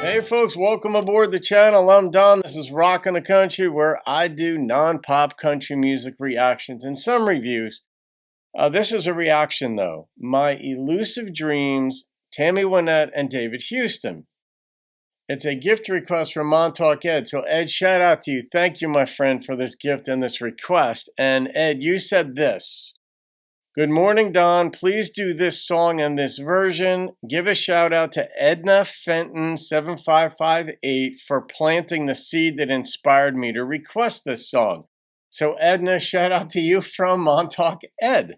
Hey folks, welcome aboard the channel. I'm Don. This is Rockin' the Country, where I do non-pop country music reactions and some reviews. This is a reaction though. My Elusive Dreams, Tammy, Wynette, and David Houston. It's a gift request from MontaukEd. So Ed, shout out to you. Thank you, my friend, for this gift and this request. And Ed, you said this. Good morning, Don. Please do this song and this version. Give a shout out to Edna Fenton 7558 for planting the seed that inspired me to request this song. So Edna, shout out to you from MontaukEd.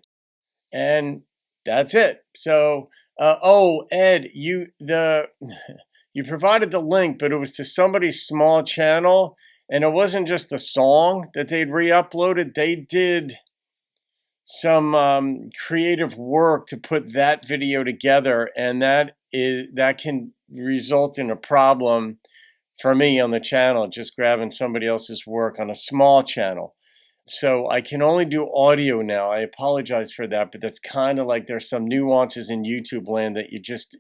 And that's it. So, Ed, you provided the link, but it was to somebody's small channel, and it wasn't just the song that they'd re-uploaded. They did some creative work to put that video together, and that can result in a problem for me on the channel, just grabbing somebody else's work on a small channel. So I can only do audio now. I apologize for that, but that's kind of like there's some nuances in YouTube land that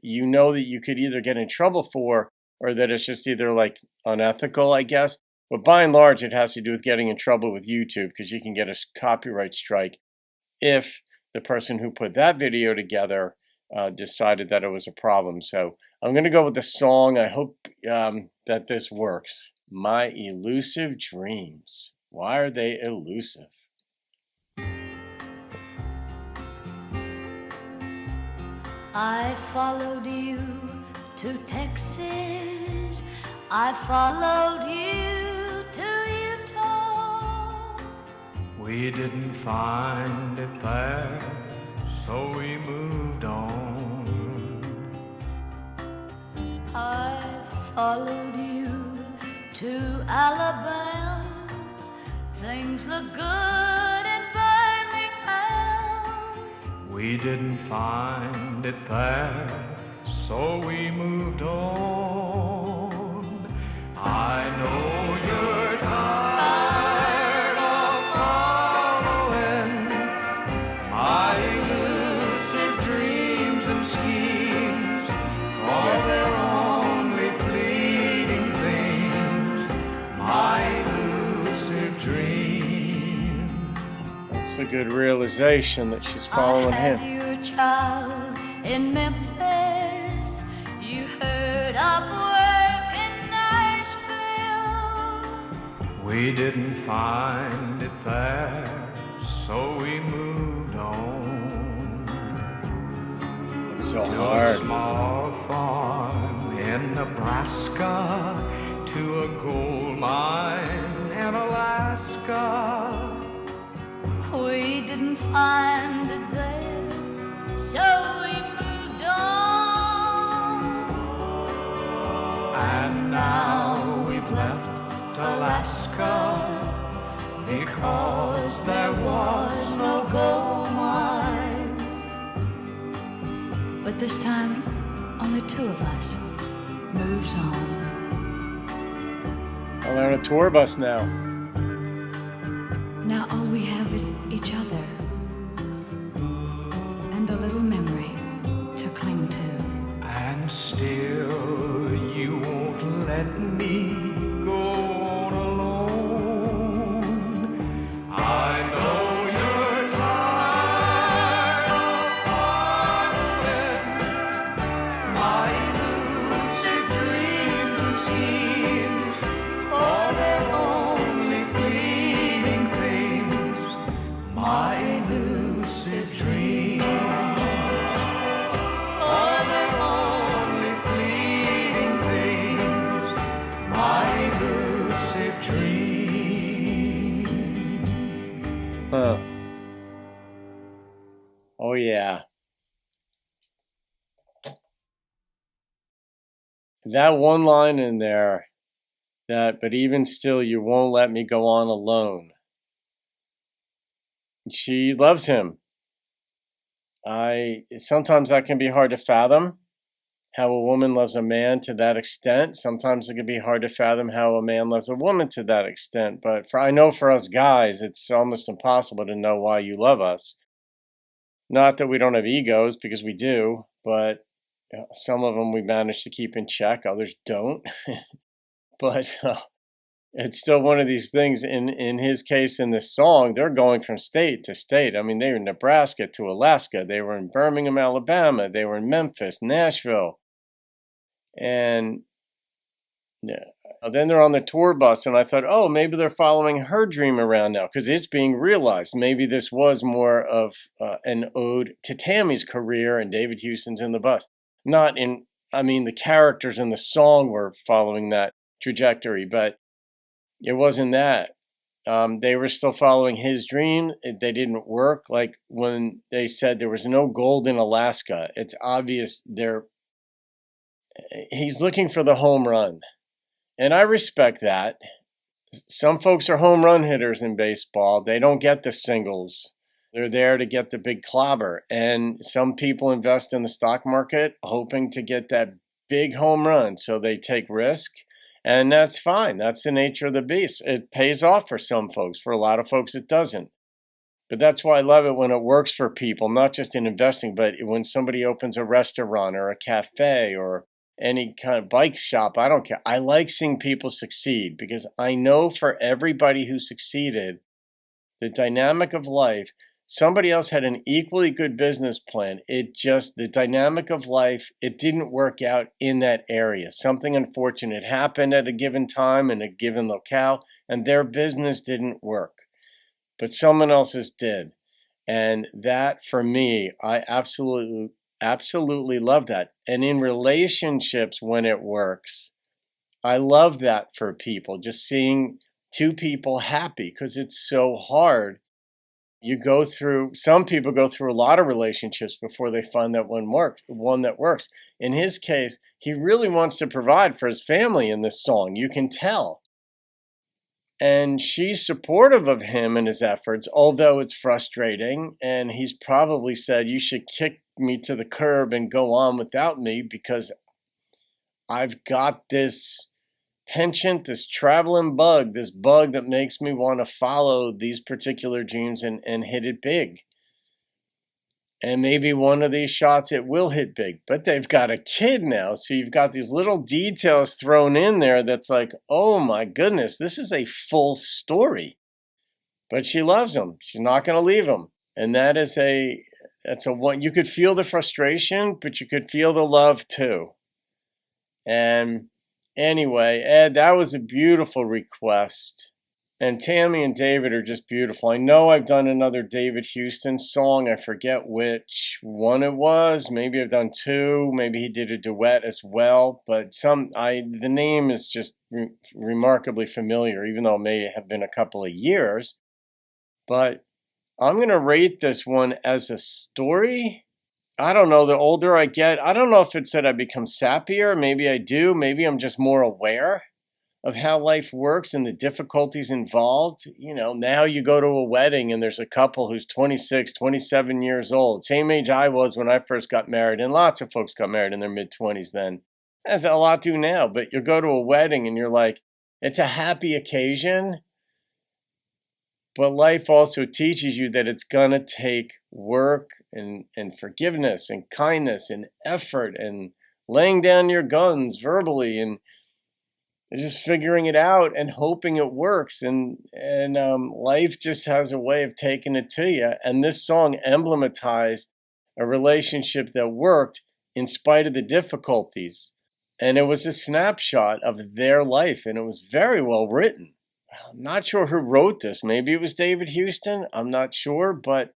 you know that you could either get in trouble for, or that it's just either like unethical, I guess. But by and large, it has to do with getting in trouble with YouTube, because you can get a copyright strike if the person who put that video together decided that it was a problem. So I'm going to go with the song. I hope that this works. My Elusive Dreams. Why are they elusive? I followed you to Texas. I followed you to Utah. We didn't find it there, so we moved on. I followed you to Alabama. Things look good in Birmingham. We didn't find it there, so we moved on. I know you're tired of following my elusive dreams and schemes, for they're only fleeting things. My elusive dreams. That's a good realization that she's following him. I had you a child in Memphis. You heard of work in Nashville. We didn't find it there, so we moved on. It's so To a hard. small farm in Nebraska, to a gold mine in Alaska. We didn't find it there, so we moved on. And now we've left Alaska because there was no gold mine. But this time, only two of us moves on. Well, they're on a tour bus now. Now all we have is each other and a little memory to cling to. And still you won't let me go on alone. I know you're tired of following my elusive dreams and schemes, for they're only fleeting things. My elusive dreams. Huh. Oh yeah. That one line in there, but even still you won't let me go on alone. She loves him. Sometimes that can be hard to fathom, how a woman loves a man to that extent. Sometimes it can be hard to fathom how a man loves a woman to that extent. But I know for us guys, it's almost impossible to know why you love us. Not that we don't have egos, because we do, but some of them we manage to keep in check, others don't. But it's still one of these things. In his case, in this song, they're going from state to state. I mean, they were in Nebraska to Alaska. They were in Birmingham, Alabama. They were in Memphis, Nashville. And then they're on the tour bus, and I thought, oh, maybe they're following her dream around now, because it's being realized. Maybe this was more of an ode to Tammy's career, and David Houston's in the bus. The characters in the song were following that trajectory, but it wasn't that. They were still following his dream. They didn't work. Like when they said there was no gold in Alaska, it's obvious he's looking for the home run. And I respect that. Some folks are home run hitters in baseball. They don't get the singles. They're there to get the big clobber. And some people invest in the stock market hoping to get that big home run. So they take risk. And that's fine. That's the nature of the beast. It pays off for some folks. For a lot of folks, it doesn't. But that's why I love it when it works for people, not just in investing, but when somebody opens a restaurant or a cafe or any kind of bike shop. I don't care. I like seeing people succeed, because I know for everybody who succeeded, the dynamic of life, somebody else had an equally good business plan. The dynamic of life, it didn't work out in that area. Something unfortunate happened at a given time in a given locale, and their business didn't work. But someone else's did. And that, for me, I absolutely love that. And in relationships, when it works, I love that for people, just seeing two people happy, because it's so hard. Some people go through a lot of relationships before they find that one that works. In his case, he really wants to provide for his family in this song. You can tell. And she's supportive of him and his efforts, although it's frustrating. And he's probably said, you should kick me to the curb and go on without me, because I've got this penchant, this traveling bug, this bug that makes me want to follow these particular dreams and hit it big. And maybe one of these shots, it will hit big. But they've got a kid now, so you've got these little details thrown in there that's like, oh my goodness, this is a full story. But she loves him. She's not going to leave him. And that's a one. You could feel the frustration, but you could feel the love too. And anyway, Ed, that was a beautiful request. And Tammy and David are just beautiful. I know I've done another David Houston song. I forget which one it was. Maybe I've done two. Maybe he did a duet as well. But the name is just remarkably familiar, even though it may have been a couple of years. But I'm going to rate this one as a story. I don't know. The older I get, I don't know if it said I become sappier. Maybe I do. Maybe I'm just more aware of how life works and the difficulties involved. Now you go to a wedding and there's a couple who's 26, 27 years old, same age I was when I first got married, and lots of folks got married in their mid-20s then, as a lot do now. But you go to a wedding and you're like, it's a happy occasion, but life also teaches you that it's going to take work and forgiveness and kindness and effort and laying down your guns verbally and just figuring it out and hoping it works. And life just has a way of taking it to you. And this song emblematized a relationship that worked in spite of the difficulties. And it was a snapshot of their life. And it was very well written. I'm not sure who wrote this. Maybe it was David Houston. I'm not sure. But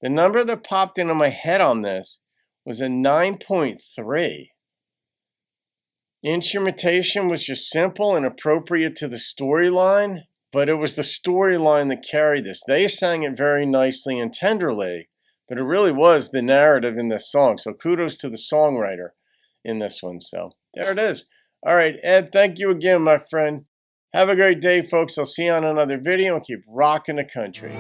the number that popped into my head on this was a 9.3. Instrumentation was just simple and appropriate to the storyline, but it was the storyline that carried this. They sang it very nicely and tenderly, but it really was the narrative in this song. So kudos to the songwriter in this one. So there it is. All right, Ed, thank you again, my friend. Have a great day, folks. I'll see you on another video and keep rocking the country.